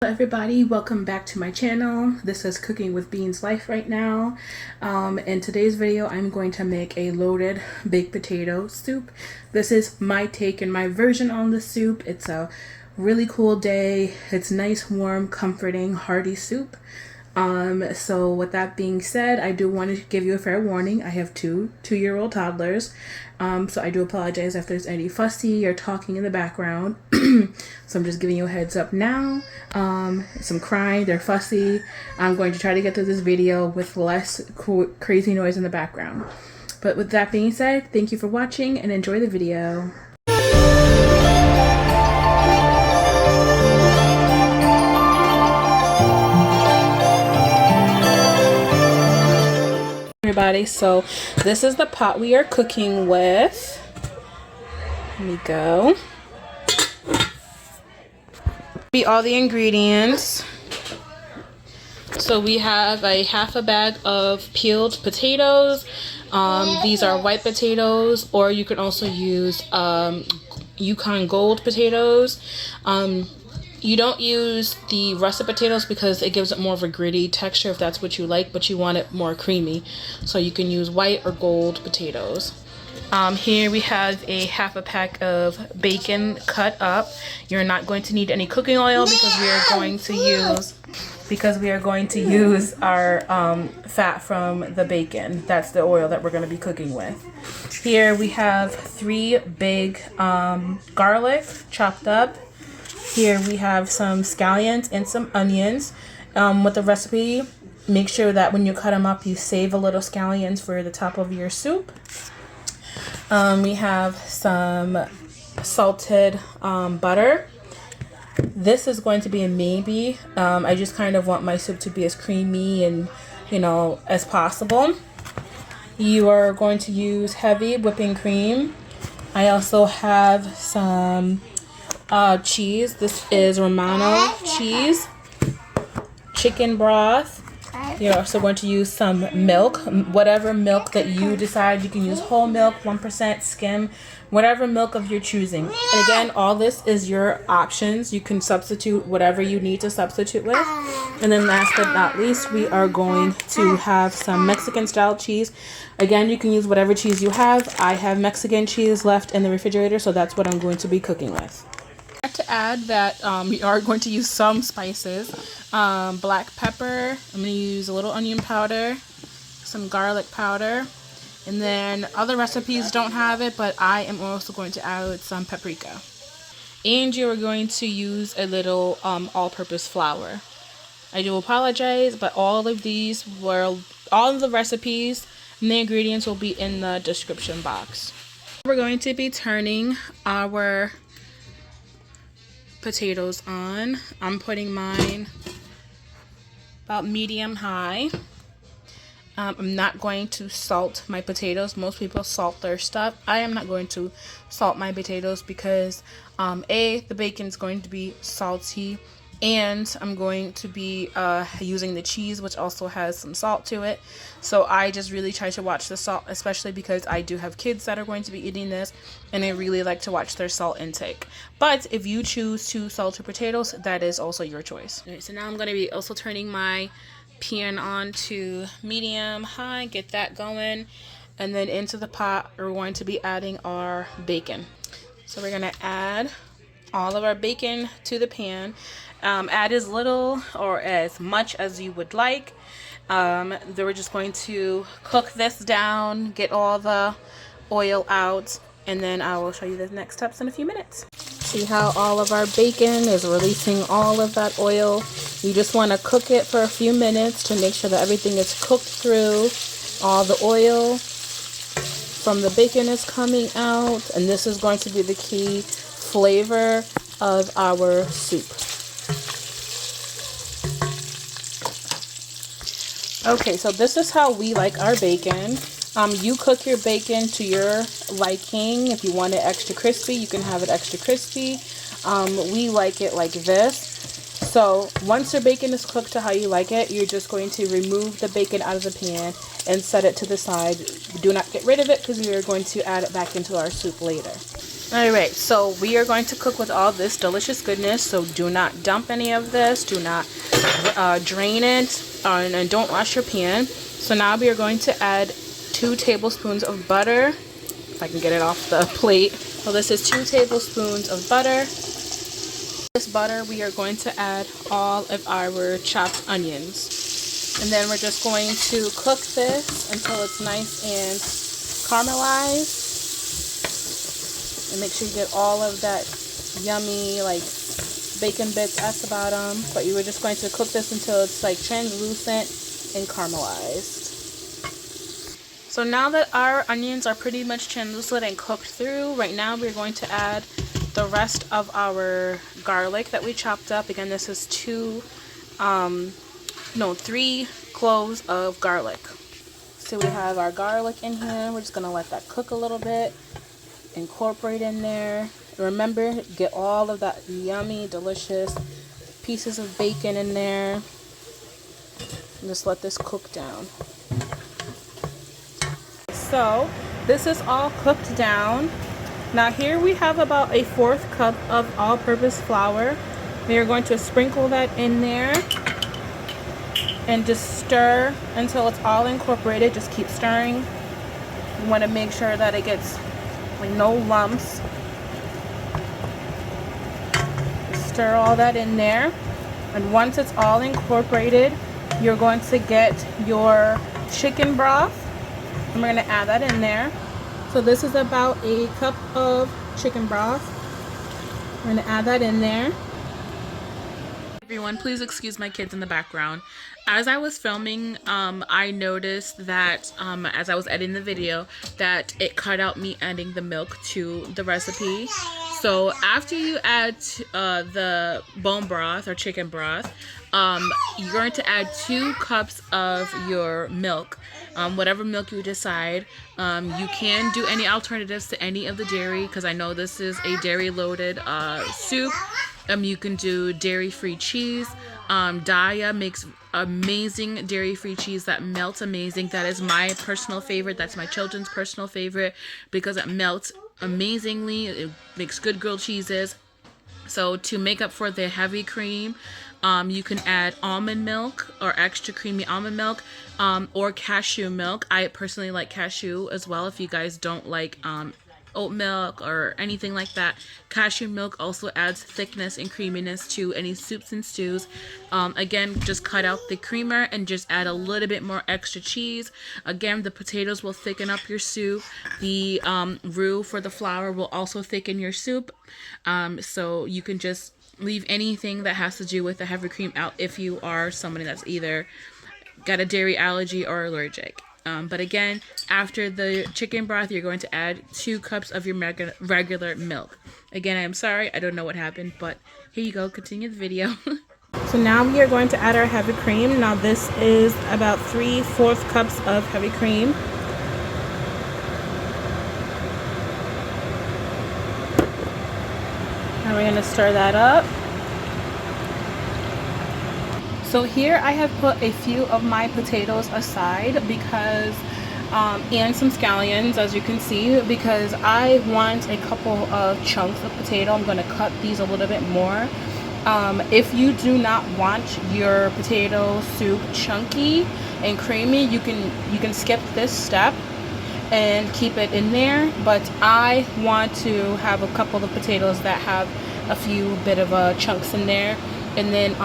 Hello everybody, welcome back to my channel. This is Cooking with Beans Life right now. In today's video, I'm going to make a loaded baked potato soup. This is my take and my version on the soup. It's a really cool day. It's nice, warm, comforting, hearty soup. So with that being said, I do want to give you a fair warning. I have two-year-old toddlers. So I do apologize if there's any fussy or talking in the background. So I'm just giving you a heads up now. Some crying, they're fussy. I'm going to try to get through this video with less crazy noise in the background. But with that being said, thank you for watching and enjoy the video. Everybody, so this is the pot we are cooking with. Here we go. Be all the ingredients. So we have a half a bag of peeled potatoes. These are white potatoes, or you can also use Yukon Gold potatoes. You don't use the russet potatoes because it gives it more of a gritty texture if that's what you like, but you want it more creamy. So you can use white or gold potatoes. Here we have a half a pack of bacon cut up. You're not going to need any cooking oil because we are going to use our fat from the bacon. That's the oil that we're going to be cooking with. Here we have 3 big garlic chopped up. Here we have some scallions and some onions. With the recipe, make sure that when you cut them up, you save a little scallions for the top of your soup. We have some salted butter. This is going to be a maybe. I just kind of want my soup to be as creamy and, as possible. You are going to use heavy whipping cream. I also have some cheese. This is Romano cheese, chicken broth. You're also going to use some milk, whatever milk that you decide. You can use whole milk, 1%, skim, whatever milk of your choosing. And again, all this is your options. You can substitute whatever you need to substitute with. And then last but not least, we are going to have some Mexican style cheese. Again, you can use whatever cheese you have. I have Mexican cheese left in the refrigerator, so that's what I'm going to be cooking with. To add that we are going to use some spices. Black pepper, I'm going to use a little onion powder, some garlic powder, and then other recipes don't have it, but I am also going to add some paprika. And you are going to use a little all-purpose flour. I do apologize, but all of the recipes and the ingredients will be in the description box. We're going to be turning our potatoes on. I'm putting mine about medium high. I'm not going to salt my potatoes. Most people salt their stuff. I am not going to salt my potatoes because the bacon is going to be salty, and I'm going to be using the cheese, which also has some salt to it. So I just really try to watch the salt, especially because I do have kids that are going to be eating this, and I really like to watch their salt intake. But if you choose to salt your potatoes, that is also your choice. All right, so now I'm going to be also turning my pan on to medium high, get that going, and then into the pot we're going to be adding our bacon. So we're going to add all of our bacon to the pan. Add as little or as much as you would like. Then we're just going to cook this down, get all the oil out, and then I will show you the next steps in a few minutes. See how all of our bacon is releasing all of that oil. You just want to cook it for a few minutes to make sure that everything is cooked through. All the oil from the bacon is coming out, and this is going to be the key flavor of our soup. Okay, so this is how we like our bacon. You cook your bacon to your liking. If you want it extra crispy, you can have it extra crispy. We like it like this. So once your bacon is cooked to how you like it, you're just going to remove the bacon out of the pan and set it to the side. Do not get rid of it because we are going to add it back into our soup later. Alright, so we are going to cook with all this delicious goodness, so do not dump any of this, do not drain it, and don't wash your pan. So now we are going to add 2 tablespoons of butter, if I can get it off the plate. So this is 2 tablespoons of butter. This butter, we are going to add all of our chopped onions. And then we're just going to cook this until it's nice and caramelized. And make sure you get all of that yummy like bacon bits at the bottom. But you were just going to cook this until it's like translucent and caramelized. So now that our onions are pretty much translucent and cooked through, right now we're going to add the rest of our garlic that we chopped up. Again, this is 3 cloves of garlic. So we have our garlic in here. We're just gonna let that cook a little bit. Incorporate in there. Remember, get all of that yummy, delicious pieces of bacon in there. And just let this cook down. So this is all cooked down. Now here we have about a 1/4 cup of all-purpose flour. We are going to sprinkle that in there and just stir until it's all incorporated. Just keep stirring. You want to make sure that it gets like no lumps. Stir all that in there, and once it's all incorporated, you're going to get your chicken broth, and we're going to add that in there. So this is about a cup of chicken broth. We're going to add that in there. Everyone, please excuse my kids in the background. As I was filming, I noticed that as I was editing the video, that it cut out me adding the milk to the recipe. So after you add the bone broth or chicken broth, you're going to add 2 cups of your milk, whatever milk you decide. You can do any alternatives to any of the dairy, because I know this is a dairy loaded soup. You can do dairy-free cheese. Daya makes amazing dairy-free cheese that melts amazing. That is my personal favorite. That's my children's personal favorite because it melts amazingly. It makes good grilled cheeses. So to make up for the heavy cream, you can add almond milk or extra creamy almond milk, or cashew milk. I personally like cashew as well. If you guys don't like oat milk or anything like that, cashew milk also adds thickness and creaminess to any soups and stews. Again, just cut out the creamer and just add a little bit more extra cheese. Again, the potatoes will thicken up your soup. The roux for the flour will also thicken your soup. So you can just leave anything that has to do with the heavy cream out if you are somebody that's either got a dairy allergy or allergic. But again, after the chicken broth, you're going to add 2 cups of your regular milk. Again, I'm sorry, I don't know what happened, but here you go, continue the video. So now we are going to add our heavy cream. Now this is about 3/4 cups of heavy cream. Now we're going to stir that up. So here I have put a few of my potatoes aside because, and some scallions, as you can see, because I want a couple of chunks of potato. I'm going to cut these a little bit more. If you do not want your potato soup chunky and creamy, you can skip this step and keep it in there. But I want to have a couple of potatoes that have a few bit of chunks in there, and then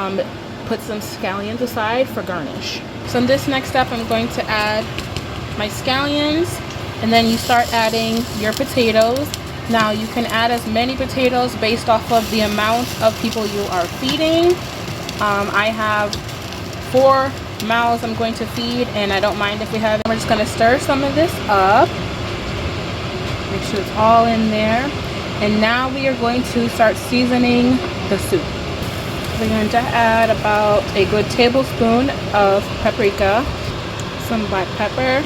put some scallions aside for garnish. So in this next step, I'm going to add my scallions, and then you start adding your potatoes. Now you can add as many potatoes based off of the amount of people you are feeding. I have 4 mouths I'm going to feed, and I don't mind if we have. We're just going to stir some of this up. Make sure it's all in there. And now we are going to start seasoning the soup. We're going to add about a good tablespoon of paprika, some black pepper,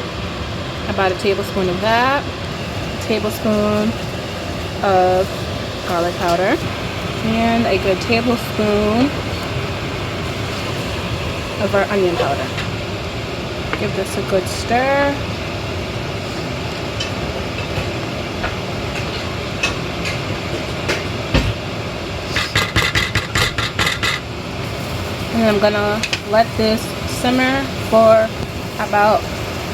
about a tablespoon of that, a tablespoon of garlic powder, and a good tablespoon of our onion powder. Give this a good stir. And I'm gonna let this simmer for about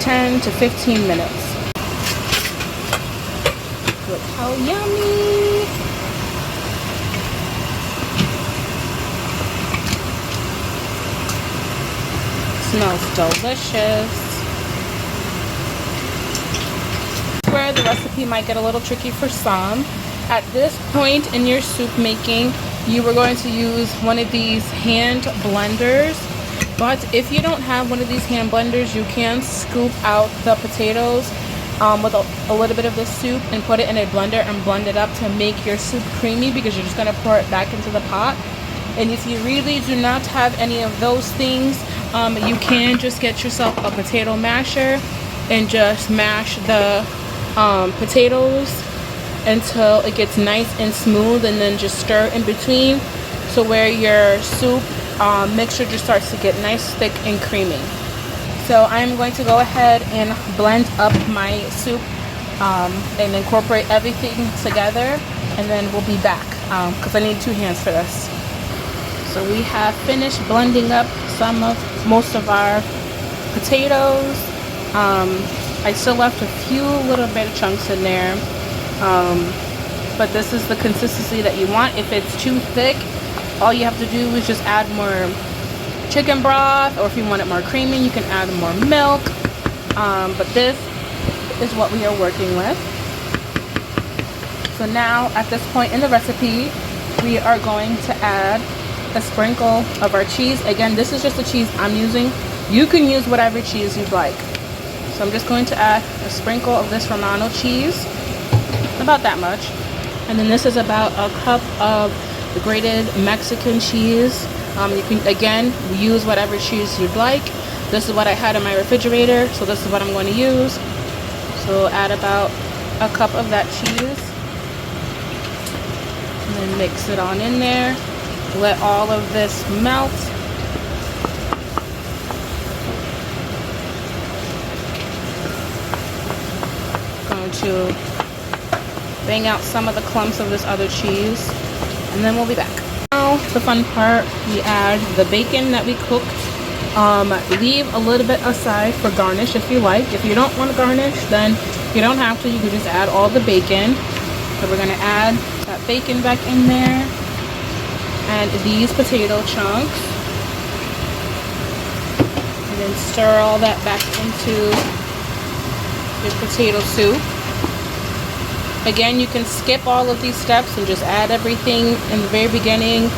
10 to 15 minutes. Look how yummy! Smells delicious. Where the recipe might get a little tricky for some. At this point in your soup making, you are going to use one of these hand blenders. But if you don't have one of these hand blenders, you can scoop out the potatoes with a little bit of the soup and put it in a blender and blend it up to make your soup creamy, because you're just going to pour it back into the pot. And if you really do not have any of those things, you can just get yourself a potato masher and just mash the potatoes until it gets nice and smooth, and then just stir in between, so where your soup mixture just starts to get nice, thick, and creamy. So I'm going to go ahead and blend up my soup and incorporate everything together, and then we'll be back because I need 2 hands for this. So we have finished blending up most of our potatoes. I still left a few little bit of chunks in there, but this is the consistency that you want. If it's too thick, all you have to do is just add more chicken broth, or if you want it more creamy, you can add more milk. But this is what we are working with. So now at this point in the recipe, we are going to add a sprinkle of our cheese. Again, this is just the cheese I'm using. You can use whatever cheese you'd like. So I'm just going to add a sprinkle of this Romano cheese, about that much. And then this is about a cup of the grated Mexican cheese. You can, again, use whatever cheese you'd like. This is what I had in my refrigerator, so this is what I'm going to use. So add about a cup of that cheese. And then mix it on in there. Let all of this melt. Going to bang out some of the clumps of this other cheese, and then we'll be back. Now the fun part, we add the bacon that we cooked. Leave a little bit aside for garnish if you like. If you don't want to garnish, then you don't have to. You can just add all the bacon. So we're going to add that bacon back in there, and these potato chunks, and then stir all that back into your potato soup. Again, you can skip all of these steps and just add everything in the very beginning.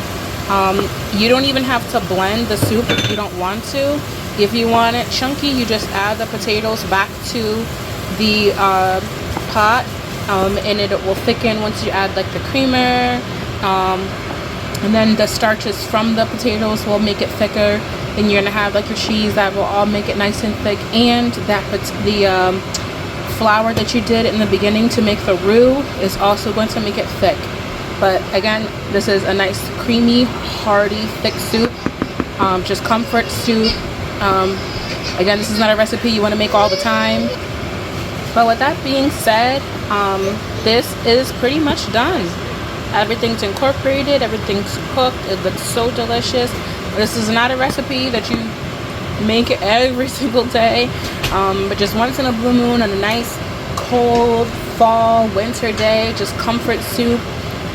You don't even have to blend the soup if you don't want to. If you want it chunky, you just add the potatoes back to the pot, and it will thicken once you add like the creamer. And then the starches from the potatoes will make it thicker. Then you're gonna have like your cheese that will all make it nice and thick, and that the flour that you did in the beginning to make the roux is also going to make it thick. But again, this is a nice creamy, hearty, thick soup. Just comfort soup. Again, this is not a recipe you want to make all the time. But with that being said, this is pretty much done. Everything's incorporated, everything's cooked. It looks so delicious. This is not a recipe that you make every single day, but just once in a blue moon on a nice cold fall winter day, just comfort soup,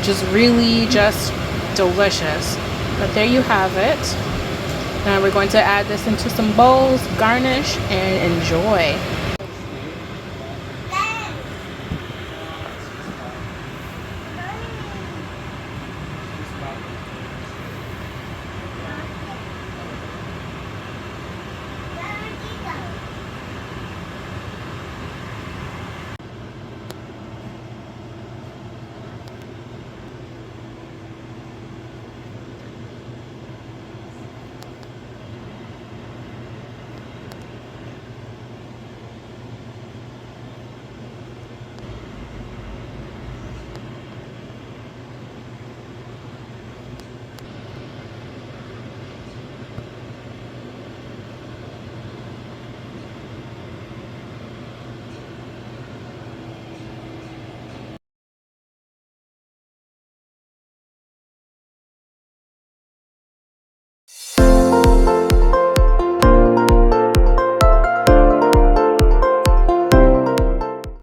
just really just delicious. But there you have it. Now we're going to add this into some bowls, garnish, and enjoy.